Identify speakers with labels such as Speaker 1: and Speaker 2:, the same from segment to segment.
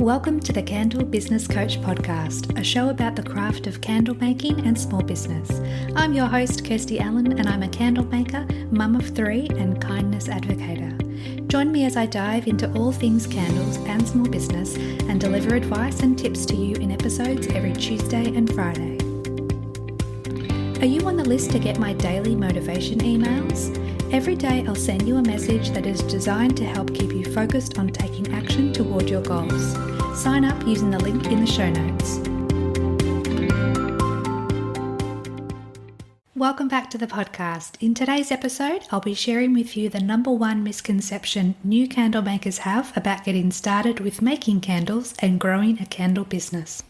Speaker 1: Welcome to the Candle Business Coach Podcast, a show about the craft of candle making and small business. I'm your host, Kirsty Allen, and I'm a candle maker, mum of three, and kindness advocator. Join me as I dive into all things candles and small business and deliver advice and tips to you in episodes every Tuesday and Friday. Are you on the list to get my daily motivation emails? Every day I'll send you a message that is designed to help keep you focused on taking action toward your goals. Sign up using the link in the show notes. Welcome back to the podcast. In today's episode, I'll be sharing with you the number one misconception new candle makers have about getting started with making candles and growing a candle business.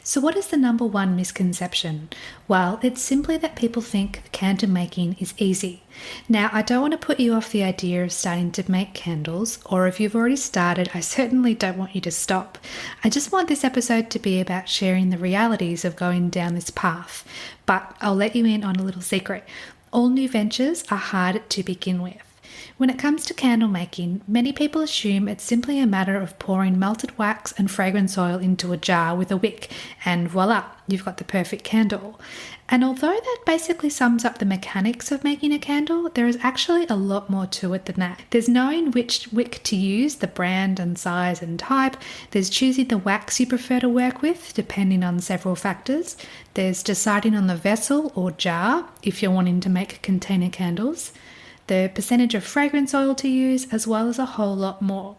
Speaker 1: So what is the number one misconception? Well, it's simply that people think candle making is easy. Now, I don't want to put you off the idea of starting to make candles, or if you've already started, I certainly don't want you to stop. I just want this episode to be about sharing the realities of going down this path. But I'll let you in on a little secret. All new ventures are hard to begin with. When it comes to candle making, many people assume it's simply a matter of pouring melted wax and fragrance oil into a jar with a wick, and voila, you've got the perfect candle. And although that basically sums up the mechanics of making a candle, there is actually a lot more to it than that. There's knowing which wick to use, the brand and size and type. There's choosing the wax you prefer to work with, depending on several factors. There's deciding on the vessel or jar, if you're wanting to make container candles. The percentage of fragrance oil to use, as well as a whole lot more.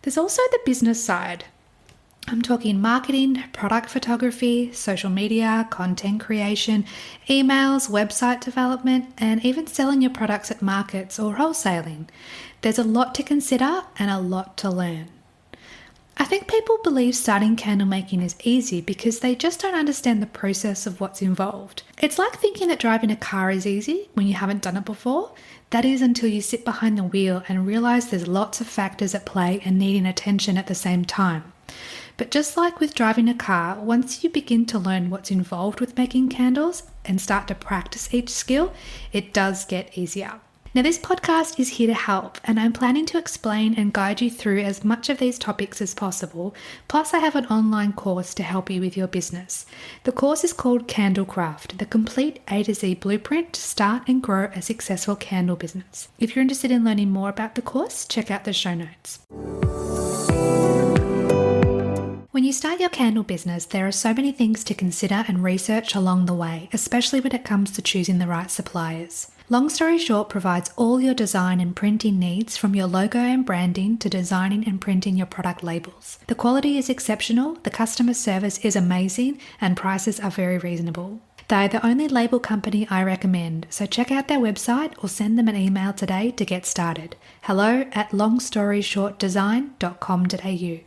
Speaker 1: There's also the business side. I'm talking marketing, product photography, social media, content creation, emails, website development, and even selling your products at markets or wholesaling. There's a lot to consider and a lot to learn. I think people believe starting candle making is easy because they just don't understand the process of what's involved. It's like thinking that driving a car is easy when you haven't done it before. That is until you sit behind the wheel and realize there's lots of factors at play and needing attention at the same time. But just like with driving a car, once you begin to learn what's involved with making candles and start to practice each skill, it does get easier. Now, this podcast is here to help, and I'm planning to explain and guide you through as much of these topics as possible. Plus, I have an online course to help you with your business. The course is called Candlecraft, the complete A to Z blueprint to start and grow a successful candle business. If you're interested in learning more about the course, check out the show notes. When you start your candle business, there are so many things to consider and research along the way, especially when it comes to choosing the right suppliers. Long Story Short provides all your design and printing needs, from your logo and branding to designing and printing your product labels. The quality is exceptional, the customer service is amazing, and prices are very reasonable. They're the only label company I recommend, so check out their website or send them an email today to get started. hello@longstoryshortdesign.com.au.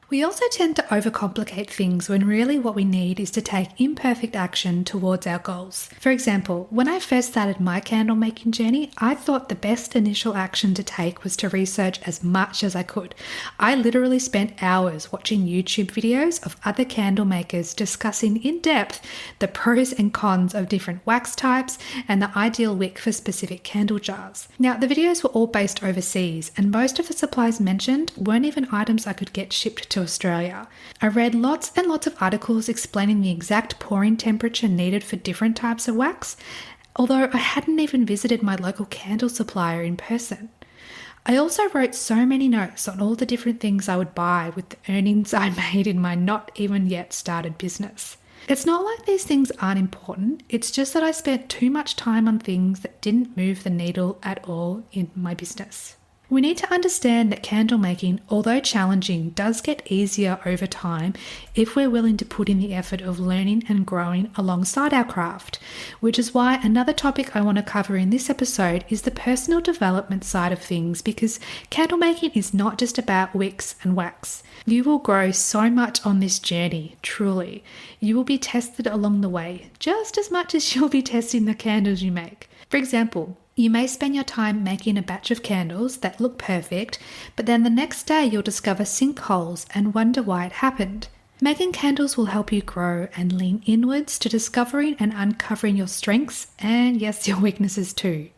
Speaker 1: We also tend to overcomplicate things when really what we need is to take imperfect action towards our goals. For example, when I first started my candle making journey, I thought the best initial action to take was to research as much as I could. I literally spent hours watching YouTube videos of other candle makers discussing in depth the pros and cons of different wax types and the ideal wick for specific candle jars. Now, the videos were all based overseas, and most of the supplies mentioned weren't even items I could get shipped to Australia. I read lots and lots of articles explaining the exact pouring temperature needed for different types of wax, although I hadn't even visited my local candle supplier in person. I also wrote so many notes on all the different things I would buy with the earnings I made in my not even yet started business. It's not like these things aren't important, it's just that I spent too much time on things that didn't move the needle at all in my business. We need to understand that candle making, although challenging, does get easier over time if we're willing to put in the effort of learning and growing alongside our craft, which is why another topic I want to cover in this episode is the personal development side of things, because candle making is not just about wicks and wax. You will grow so much on this journey, truly. You will be tested along the way, just as much as you'll be testing the candles you make. For example, you may spend your time making a batch of candles that look perfect, but then the next day you'll discover sinkholes and wonder why it happened. Making candles will help you grow and lean inwards to discovering and uncovering your strengths and, yes, your weaknesses too.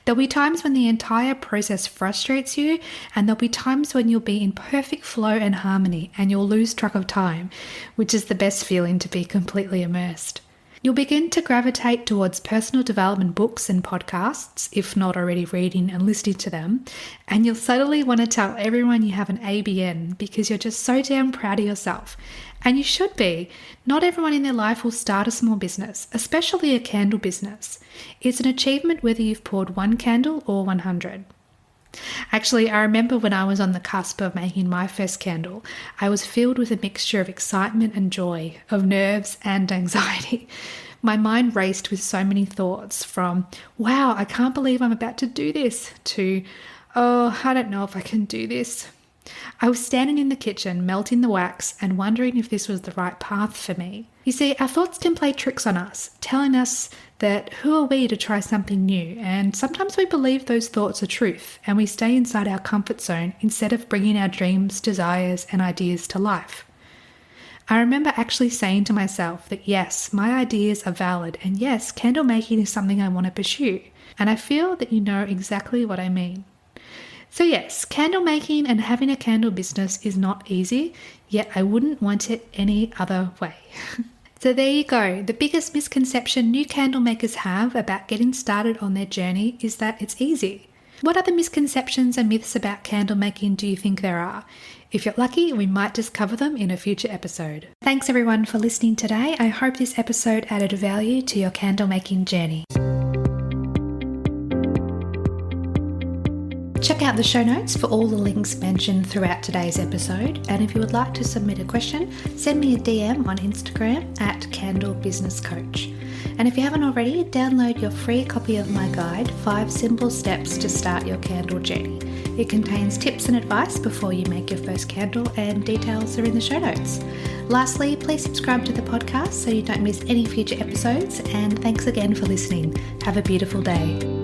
Speaker 1: There'll be times when the entire process frustrates you, and there'll be times when you'll be in perfect flow and harmony and you'll lose track of time, which is the best feeling, to be completely immersed. You'll begin to gravitate towards personal development books and podcasts, if not already reading and listening to them, and you'll suddenly want to tell everyone you have an ABN because you're just so damn proud of yourself. And you should be. Not everyone in their life will start a small business, especially a candle business. It's an achievement whether you've poured one candle or 100. Actually, I remember when I was on the cusp of making my first candle, I was filled with a mixture of excitement and joy, of nerves and anxiety. My mind raced with so many thoughts, from, wow, I can't believe I'm about to do this, to, oh, I don't know if I can do this. I was standing in the kitchen, melting the wax and wondering if this was the right path for me. You see, our thoughts can play tricks on us, telling us that who are we to try something new, and sometimes we believe those thoughts are truth and we stay inside our comfort zone instead of bringing our dreams, desires and ideas to life. I remember actually saying to myself that yes, my ideas are valid, and yes, candle making is something I want to pursue, and I feel that you know exactly what I mean. So yes, candle making and having a candle business is not easy, yet I wouldn't want it any other way. So there you go. The biggest misconception new candle makers have about getting started on their journey is that it's easy. What other misconceptions and myths about candle making do you think there are? If you're lucky, we might just cover them in a future episode. Thanks everyone for listening today. I hope this episode added value to your candle making journey. Check out the show notes for all the links mentioned throughout today's episode, and if you would like to submit a question, send me a DM on Instagram at Candle Business Coach. And if you haven't already, download your free copy of my guide, 5 Simple Steps to Start Your Candle Journey. It contains tips and advice before you make your first candle, and details are in the show notes. Lastly, please subscribe to the podcast so you don't miss any future episodes, and thanks again for listening. Have a beautiful day.